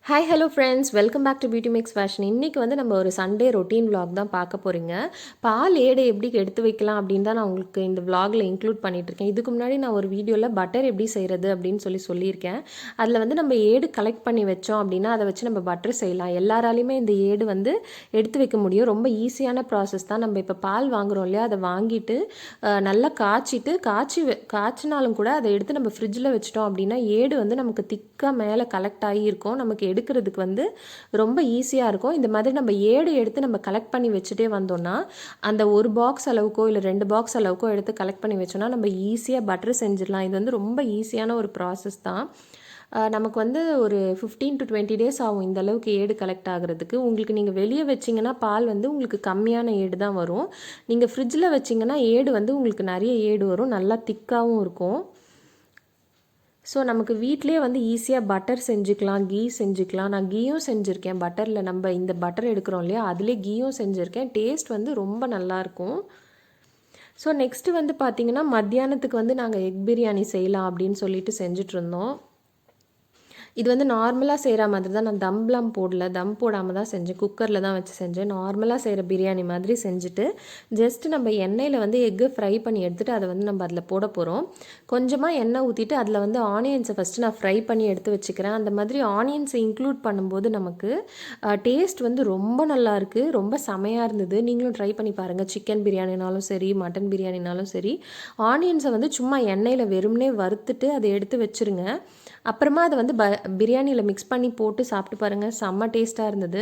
Hi hello friends, welcome back to beauty max fashion. இன்றைக்கி வந்து நம்ம ஒரு சண்டே ரொட்டீன் vlog தான் பார்க்க போகிறீங்க. பால் ஏடை எப்படி எடுத்து வைக்கலாம் அப்படின்னு தான் நான் உங்களுக்கு இந்த vlogல இன்க்ளூட் பண்ணிகிட்ருக்கேன். இதுக்கு முன்னாடி நான் ஒரு வீடியோவில் பட்டர் எப்படி செய்கிறது அப்படின்னு சொல்லியிருக்கேன். அதில் வந்து நம்ம ஏடு கலெக்ட் பண்ணி வச்சோம் அப்படின்னா அதை வச்சு நம்ம பட்டர் செய்யலாம். எல்லாராலையுமே இந்த ஏடு வந்து எடுத்து வைக்க முடியும். ரொம்ப ஈஸியான ப்ராசஸ் தான். நம்ம இப்போ பால் வாங்குகிறோம் இல்லையா, அதை வாங்கிட்டு நல்லா காய்ச்சினாலும் கூட அதை எடுத்து நம்ம ஃப்ரிட்ஜில் வச்சிட்டோம் அப்படின்னா ஏடு வந்து நமக்கு திக்காக மேலே கலெக்ட் ஆகி இருக்கும். நமக்கு எடுக்கிறதுக்கு வந்து ரொம்ப ஈஸியாக இருக்கும். இந்த மாதிரி நம்ம ஏடு எடுத்து நம்ம கலெக்ட் பண்ணி வச்சுட்டே வந்தோம்னா அந்த ஒரு பாக்ஸ் அளவுக்கோ இல்லை 2 பாக்ஸ் அளவுக்கோ எடுத்து கலெக்ட் பண்ணி வச்சோம்னா நம்ம ஈஸியாக பட்டர் செஞ்சிடலாம். இது வந்து ரொம்ப ஈஸியான ஒரு ப்ராசஸ் தான். நமக்கு வந்து ஒரு 15 to 20 டேஸ் ஆகும் இந்த அளவுக்கு ஏடு கலெக்ட் ஆகிறதுக்கு. உங்களுக்கு நீங்கள் வெளியே வச்சிங்கன்னா பால் வந்து உங்களுக்கு கம்மியான ஏடு தான் வரும். நீங்கள் ஃப்ரிட்ஜில் வச்சிங்கன்னா ஏடு வந்து உங்களுக்கு நிறைய ஏடு வரும், நல்லா திக்காகவும் இருக்கும். ஸோ நமக்கு வீட்டிலே வந்து ஈஸியாக பட்டர் செஞ்சுக்கலாம், கீ செஞ்சுக்கலாம். நான் கீயும் செஞ்சுருக்கேன். பட்டரில் நம்ம இந்த பட்டர் எடுக்கிறோம் இல்லையா, அதிலே கீயும் செஞ்சுருக்கேன். டேஸ்ட் வந்து ரொம்ப நல்லாயிருக்கும். ஸோ நெக்ஸ்ட்டு வந்து பார்த்திங்கன்னா மத்தியானத்துக்கு வந்து நாங்கள் எக் பிரியாணி செய்யலாம் அப்படின்னு சொல்லிட்டு செஞ்சிட்ருந்தோம். இது வந்து நார்மலாக செய்கிற மாதிரி தான். நான் தம்லாம் போடல, தம் போடாமல் தான் செஞ்சேன். குக்கரில் தான் வச்சு செஞ்சேன். நார்மலாக செய்கிற பிரியாணி மாதிரி செஞ்சுட்டு ஜஸ்ட்டு நம்ம எண்ணெயில் வந்து எக்கு ஃப்ரை பண்ணி எடுத்துகிட்டு அதை வந்து நம்ம அதில் போட போகிறோம். கொஞ்சமாக எண்ணெய் ஊற்றிட்டு அதில் வந்து ஆனியன்ஸை ஃபஸ்ட்டு நான் ஃப்ரை பண்ணி எடுத்து வச்சுக்கிறேன். அந்த மாதிரி ஆனியன்ஸை இன்க்ளூட் பண்ணும்போது நமக்கு டேஸ்ட் வந்து ரொம்ப நல்லாயிருக்கு, ரொம்ப செமையாக இருந்தது. நீங்களும் ட்ரை பண்ணி பாருங்கள். சிக்கன் பிரியாணினாலும் சரி, மட்டன் பிரியாணினாலும் சரி, ஆனியன்ஸை வந்து சும்மா எண்ணெயில் வெறுமனே வறுத்துட்டு அதை எடுத்து வச்சுருங்க. அப்புறமா அதை வந்து பிரியாணியில் மிக்ஸ் பண்ணி போட்டு சாப்பிட்டு பாருங்கள், செம்ம டேஸ்ட்டாக இருந்தது.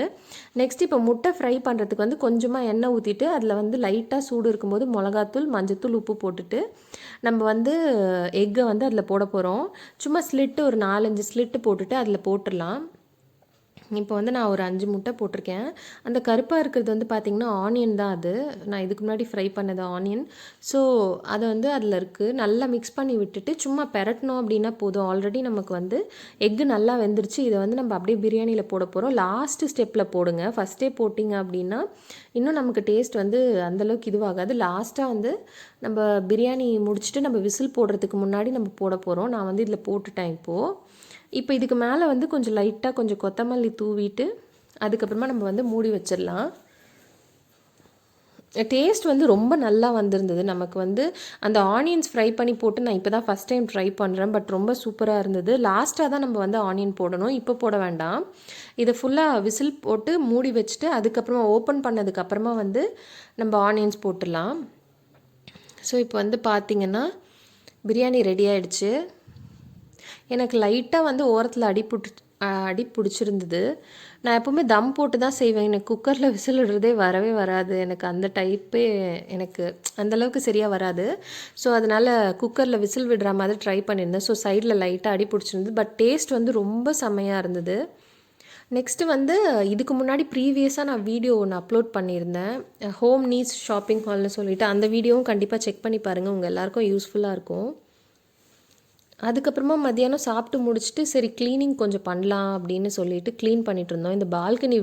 நெக்ஸ்ட் இப்போ முட்டை ஃப்ரை பண்ணுறதுக்கு வந்து கொஞ்சமாக எண்ணெய் ஊற்றிட்டு அதில் வந்து லைட்டாக சூடு இருக்கும்போது மிளகாத்தூள், மஞ்சத்தூள், உப்பு போட்டுட்டு நம்ம வந்து எக்கை வந்து அதில் போட போகிறோம். சும்மா ஸ்லிட்டு ஒரு 4-5 ஸ்லிட்டு போட்டுட்டு அதில் போட்டுடலாம். இப்போ வந்து நான் ஒரு 5 முட்டை போட்டிருக்கேன். அந்த கருப்பாக இருக்கிறது வந்து பார்த்திங்கன்னா ஆனியன் தான். அது நான் இதுக்கு முன்னாடி ஃப்ரை பண்ணது ஆனியன். ஸோ அதை வந்து அதில் இருக்குது. நல்லா மிக்ஸ் பண்ணி விட்டுட்டு சும்மா பெரட்டணும் அப்படின்னா போதும். ஆல்ரெடி நமக்கு வந்து எக்கு நல்லா வெந்துருச்சு. இதை வந்து நம்ம அப்படியே பிரியாணியில் போட போகிறோம். லாஸ்ட்டு ஸ்டெப்பில் போடுங்க. ஃபஸ்ட்டே போட்டிங்க அப்படின்னா இன்னும் நமக்கு டேஸ்ட் வந்து அந்தளவுக்கு இதுவாகாது. லாஸ்ட்டாக வந்து நம்ம பிரியாணி முடிச்சுட்டு நம்ம விசில் போடுறதுக்கு முன்னாடி நம்ம போட போகிறோம். நான் வந்து இதில் போட்டுட்டேன் இப்போது. இப்போ இதுக்கு மேலே வந்து கொஞ்சம் லைட்டாக கொஞ்சம் கொத்தமல்லி தூவிட்டு அதுக்கப்புறமா நம்ம வந்து மூடி வச்சிடலாம். டேஸ்ட் வந்து ரொம்ப நல்லா வந்திருந்தது. நமக்கு வந்து அந்த ஆனியன்ஸ் ஃப்ரை பண்ணி போட்டு நான் இப்போ தான் ஃபஸ்ட் டைம் ட்ரை பண்ணுறேன். பட் ரொம்ப சூப்பராக இருந்தது. லாஸ்ட்டாக தான் நம்ம வந்து ஆனியன் போடணும், இப்போ போட வேண்டாம். இதை ஃபுல்லாக விசில் போட்டு மூடி வச்சுட்டு அதுக்கப்புறமா ஓப்பன் பண்ணதுக்கப்புறமா வந்து நம்ம ஆனியன்ஸ் போட்டுடலாம். ஸோ இப்போ வந்து பார்த்திங்கன்னா பிரியாணி ரெடி ஆகிடுச்சு. எனக்கு லைட்டாக வந்து ஓரத்தில் அடி பிடிச்சிருந்தது. நான் எப்போவுமே தம் போட்டு தான் செய்வேன். எனக்கு குக்கரில் விசில் விடுறதே வரவே வராது. எனக்கு அந்த டைப்பே எனக்கு அந்தளவுக்கு சரியாக வராது. ஸோ அதனால் குக்கரில் விசில் விடுற மாதிரி ட்ரை பண்ணியிருந்தேன். ஸோ சைடில் லைட்டாக அடி பிடிச்சிருந்தது. பட் டேஸ்ட் வந்து ரொம்ப செம்மையாக இருந்தது. நெக்ஸ்ட்டு வந்து இதுக்கு முன்னாடி ப்ரீவியஸாக நான் வீடியோ ஒன்று அப்லோட் பண்ணியிருந்தேன், ஹோம் நீட்ஸ் ஷாப்பிங் ஹால்னு சொல்லிவிட்டு. அந்த வீடியோவும் கண்டிப்பாக செக் பண்ணி பாருங்கள், உங்கள் எல்லாேருக்கும் யூஸ்ஃபுல்லாக இருக்கும். அதுக்கப்புறமா மத்தியானம் சாப்பிட்டு முடிச்சுட்டு சரி க்ளீனிங் கொஞ்சம் பண்ணலாம் அப்படின்னு சொல்லிட்டு க்ளீன் பண்ணிகிட்ருந்தோம். இந்த பால்கனி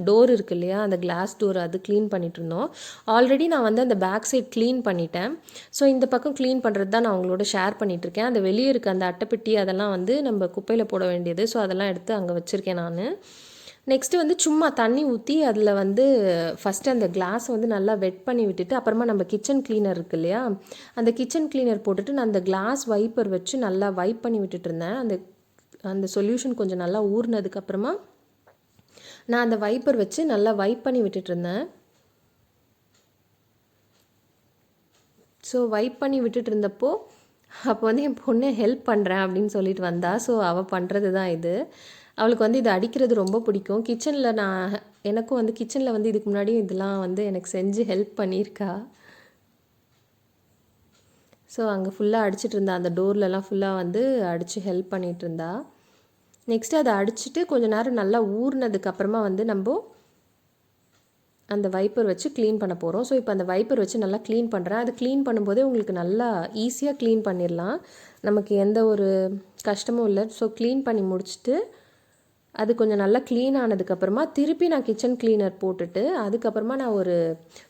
டோர் இருக்குது இல்லையா, அந்த கிளாஸ் டோர், அது க்ளீன் பண்ணிகிட்ருந்தோம். ஆல்ரெடி நான் வந்து அந்த பேக் சைட் க்ளீன் பண்ணிட்டேன். ஸோ இந்த பக்கம் க்ளீன் பண்ணுறது தான் நான் உங்களோட ஷேர் பண்ணிகிட்ருக்கேன். அந்த வெளியே இருக்க அந்த அட்டைப்பெட்டி அதெல்லாம் வந்து நம்ம குப்பையில் போட வேண்டியது. ஸோ அதெல்லாம் எடுத்து அங்கே வச்சுருக்கேன் நான். நெக்ஸ்ட்டு வந்து சும்மா தண்ணி ஊற்றி அதில் வந்து ஃபஸ்ட்டு அந்த கிளாஸை வந்து நல்லா வெட் பண்ணி விட்டுட்டு அப்புறமா நம்ம கிச்சன் க்ளீனர் இருக்குது இல்லையா, அந்த கிச்சன் க்ளீனர் போட்டுட்டு நான் அந்த கிளாஸ் வைப்பர் வச்சு நல்லா வைப் பண்ணி விட்டுட்டு இருந்தேன். அந்த சொல்யூஷன் கொஞ்சம் நல்லா ஊறினதுக்கப்புறமா நான் அந்த வைப்பர் வச்சு நல்லா வைப் பண்ணி விட்டுட்ருந்தேன். ஸோ வைப் பண்ணி விட்டுட்டு இருந்தப்போ அப்போ வந்து என் பொண்ணு ஹெல்ப் பண்ணுறேன் அப்படின்னு சொல்லிட்டு வந்தா. ஸோ அவள் பண்ணுறது தான் இது. அவளுக்கு வந்து இது அடிக்கிறது ரொம்ப பிடிக்கும். கிச்சனில் எனக்கும் வந்து கிச்சனில் வந்து இதுக்கு முன்னாடியும் இதெல்லாம் வந்து எனக்கு செஞ்சு ஹெல்ப் பண்ணியிருக்கா. ஸோ அங்கே ஃபுல்லாக அடிச்சிட்டு இருந்தா, அந்த டோர்லலாம் ஃபுல்லாக வந்து அடித்து ஹெல்ப் பண்ணிகிட்டு இருந்தா. நெக்ஸ்ட்டு அதை அடிச்சுட்டு கொஞ்சம் நேரம் நல்லா ஊறினதுக்கப்புறமா வந்து நம்ம அந்த வைப்பர் வச்சு க்ளீன் பண்ண போகிறோம். ஸோ இப்போ அந்த வைப்பர் வச்சு நல்லா க்ளீன் பண்ணுறேன். அது க்ளீன் பண்ணும்போதே உங்களுக்கு நல்லா ஈஸியாக க்ளீன் பண்ணிடலாம், நமக்கு எந்த ஒரு கஷ்டமும் இல்லை. ஸோ க்ளீன் பண்ணி முடிச்சுட்டு அது கொஞ்சம் நல்லா க்ளீன் ஆனதுக்கப்புறமா திருப்பி நான் கிச்சன் க்ளீனர் போட்டுட்டு அதுக்கப்புறமா நான் ஒரு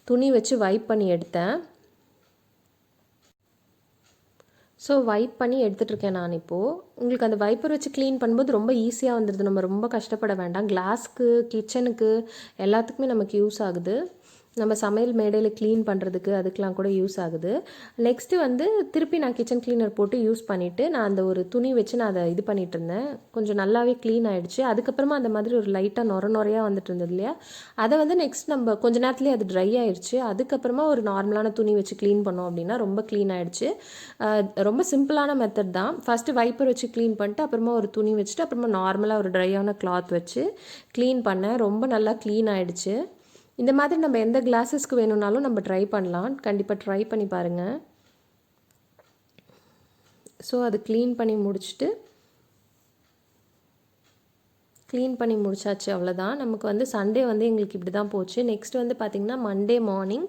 துணி வச்சு வைப் பண்ணி எடுத்தேன். ஸோ வைப் பண்ணி எடுத்துகிட்ருக்கேன் நான் இப்போது. உங்களுக்கு அந்த வைப்பர் வச்சு க்ளீன் பண்ணும்போது ரொம்ப ஈஸியாக வந்துடுது. நம்ம ரொம்ப கஷ்டப்பட வேண்டாம். கிளாஸ்க்கு, கிச்சனுக்கு எல்லாத்துக்குமே நமக்கு யூஸ் ஆகுது. நம்ம சமையல் மேடையில் க்ளீன் பண்ணுறதுக்கு அதுக்கெலாம் கூட யூஸ் ஆகுது. நெக்ஸ்ட்டு வந்து திருப்பி நான் கிச்சன் க்ளீனர் போட்டு யூஸ் பண்ணிவிட்டு நான் அந்த ஒரு துணி வச்சு நான் அதை இது பண்ணிகிட்டு இருந்தேன். கொஞ்சம் நல்லாவே க்ளீன் ஆகிடுச்சு. அதுக்கப்புறமா அந்த மாதிரி ஒரு லைட்டாக நொரையாக வந்துட்டு இருந்தது இல்லையா, அதை வந்து நெக்ஸ்ட் நம்ம கொஞ்ச நேரத்துலேயே அது ட்ரை ஆயிடுச்சு. அதுக்கப்புறமா ஒரு நார்மலான துணி வச்சு க்ளீன் பண்ணோம் அப்படின்னா ரொம்ப க்ளீன் ஆகிடுச்சு. ரொம்ப சிம்பிளான மெத்தட் தான். ஃபஸ்ட்டு வைப்பர் வச்சு க்ளீன் பண்ணிட்டு அப்புறமா ஒரு துணி வச்சுட்டு அப்புறமா நார்மலாக ஒரு ட்ரையான கிளாத் வச்சு க்ளீன் பண்ணேன். ரொம்ப நல்லா க்ளீன் ஆகிடுச்சு. இந்த மாதிரி நம்ம எந்த கிளாஸஸ்க்கு வேணும்னாலும் நம்ம ட்ரை பண்ணலாம். கண்டிப்பாக ட்ரை பண்ணி பாருங்கள். ஸோ அது க்ளீன் பண்ணி முடிச்சாச்சு. அவ்வளோதான். நமக்கு வந்து சண்டே வந்து எங்களுக்கு இப்படி தான் போச்சு. நெக்ஸ்ட் வந்து பார்த்திங்கன்னா மண்டே மார்னிங்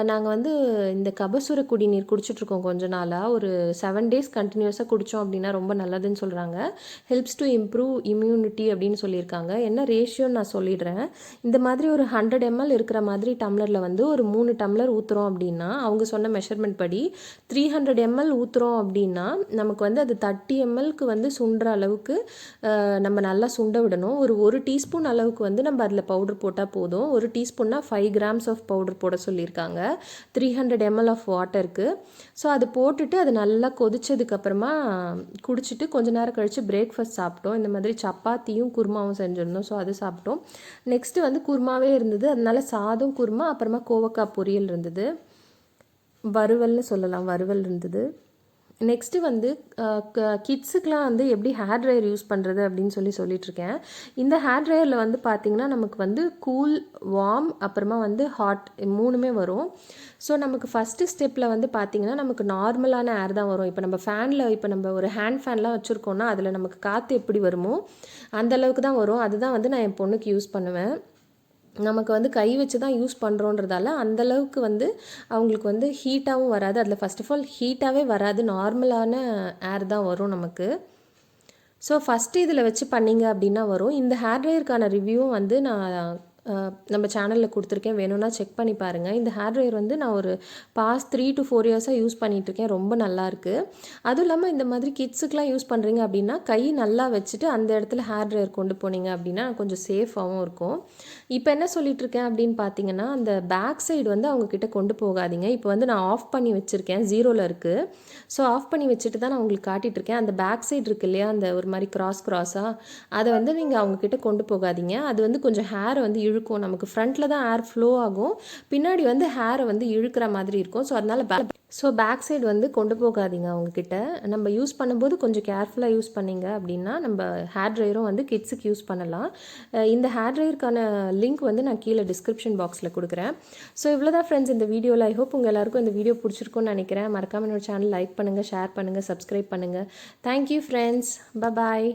நாங்கள் வந்து இந்த கபசுர குடிநீர் குடிச்சிட்ருக்கோம் கொஞ்ச நாளாக. ஒரு 7 days கண்டினியூஸாக குடித்தோம் அப்படின்னா ரொம்ப நல்லதுன்னு சொல்கிறாங்க. ஹெல்ப்ஸ் டு இம்ப்ரூவ் இம்யூனிட்டி அப்படின்னு சொல்லியிருக்காங்க. என்ன ரேஷியோன்னு நான் சொல்லிடுறேன். இந்த மாதிரி ஒரு 100 ml இருக்கிற மாதிரி டம்ளரில் வந்து ஒரு 3 டம்ளர் ஊற்றுறோம் அப்படின்னா, அவங்க சொன்ன மெஷர்மெண்ட் படி 300 ml ஊற்றுறோம் அப்படின்னா நமக்கு வந்து அது 30 mlக்கு வந்து சுண்டுற அளவுக்கு நம்ம நல்லா சுண்ட விடணும். ஒரு டீஸ்பூன் அளவுக்கு வந்து நம்ம அதில் பவுடர் போட்டால் போதும். ஒரு டீஸ்பூன்னா 5 grams ஆஃப் பவுடர் போட சொல்லியிருக்காங்க 300 ml ஆஃப் வாட்டருக்கு. ஸோ அது போட்டுட்டு அது நல்லா கொதிச்சதுக்கப்புறமா குடிச்சிட்டு கொஞ்ச நேரம் கழித்து பிரேக்ஃபாஸ்ட் சாப்பிட்டோம். இந்த மாதிரி சப்பாத்தியும் குருமாவும் செஞ்சுருந்தோம். ஸோ அது சாப்பிட்டோம். நெக்ஸ்ட்டு வந்து குருமாவே இருந்தது. அதனால சாதம் குருமா அப்புறமா கோவக்காய் பொரியல் இருந்தது. வறுவல்னு சொல்லலாம், வறுவல் இருந்தது. நெக்ஸ்ட்டு வந்து கிட்ஸுக்கெலாம் வந்து எப்படி ஹேர் ட்ரையர் யூஸ் பண்ணுறது அப்படின்னு சொல்லிட்டுருக்கேன். இந்த ஹேர் ட்ரையரில் வந்து பார்த்திங்கன்னா நமக்கு வந்து கூல், வார்ம் அப்புறமா வந்து ஹாட் 3மே வரும். ஸோ நமக்கு ஃபஸ்ட்டு ஸ்டெப்பில் வந்து பார்த்திங்கன்னா நமக்கு நார்மலான ஏர் தான் வரும். இப்போ நம்ம ஃபேனில் இப்போ நம்ம ஒரு ஹேண்ட் ஃபேன்லாம் வச்சுருக்கோன்னா அதில் நமக்கு காற்று எப்படி வருமோ அந்தளவுக்கு தான் வரும். அதுதான் வந்து நான் என் பொண்ணுக்கு யூஸ் பண்ணுவேன். நமக்கு வந்து கை வச்சு தான் யூஸ் பண்ணுறோன்றதால அந்தளவுக்கு வந்து அவங்களுக்கு வந்து ஹீட்டாகவும் வராது. அதில் ஃபஸ்ட் ஆஃப் ஆல் ஹீட்டாகவே வராது. நார்மலான ஏர் தான் வரும் நமக்கு. ஸோ ஃபஸ்ட்டு இதில் வச்சு பண்ணிங்க அப்படின்னா வரும். இந்த ஹேர் ட்ரையருக்கான ரிவ்யூவும் வந்து நான் நம்ம சேனலில் கொடுத்துருக்கேன். வேணும்னா செக் பண்ணி பாருங்கள். இந்த ஹேர் ட்ரையர் வந்து நான் ஒரு பாஸ்ட் 3 to 4 years யூஸ் பண்ணிகிட்ருக்கேன். ரொம்ப நல்லாயிருக்கு. அதுவும் இல்லாமல் இந்த மாதிரி கிட்ஸுக்கெலாம் யூஸ் பண்ணுறீங்க அப்படின்னா கை நல்லா வச்சுட்டு அந்த இடத்துல ஹேர் ட்ரையர் கொண்டு போனீங்க அப்படின்னா கொஞ்சம் சேஃபாகவும் இருக்கும். இப்போ என்ன சொல்லிகிட்ருக்கேன் அப்படின்னு பார்த்தீங்கன்னா, அந்த பேக் சைடு வந்து அவங்கக்கிட்ட கொண்டு போகாதீங்க. இப்போ வந்து நான் ஆஃப் பண்ணி வச்சுருக்கேன். 0ல் இருக்குது. ஸோ ஆஃப் பண்ணி வச்சுட்டு தான் நான் உங்களுக்கு காட்டிகிட்ருக்கேன். அந்த பேக் சைடு இருக்குது இல்லையா, அந்த ஒரு மாதிரி கிராஸாக அதை வந்து நீங்கள் அவங்கக்கிட்ட கொண்டு போகாதீங்க. அது வந்து கொஞ்சம் ஹேரை வந்து இழுக்கும். நமக்கு ஃப்ரண்ட்டில் தான் ஏர் ஃப்ளோ ஆகும், பின்னாடி வந்து ஹேரை வந்து இழுக்கிற மாதிரி இருக்கும். ஸோ அதனால் பேக் சைடு வந்து கொண்டு போகாதீங்க அவங்கக்கிட்ட. நம்ம யூஸ் பண்ணும்போது கொஞ்சம் கேர்ஃபுல்லாக யூஸ் பண்ணிங்க அப்படின்னா நம்ம ஹேர் ட்ரையரும் வந்து கிட்ஸுக்கு யூஸ் பண்ணலாம். இந்த ஹேர் ட்ரையருக்கான லிங்க் வந்து நான் கீழே டிஸ்கிரிப்ஷன் பாக்ஸில் கொடுக்குறேன். ஸோ இவ்வளோதான் ஃப்ரெண்ட்ஸ் இந்த வீடியோவில். ஐ ஹோப் உங்கள் எல்லாருக்கும் இந்த வீடியோ பிடிச்சிருக்கும்னு நினைக்கிறேன். மறக்காமல் என்னோட சேனல் லைக் பண்ணுங்கள், ஷேர் பண்ணுங்கள், சப்ஸ்கிரைப் பண்ணுங்கள். Thank you friends. பாய்.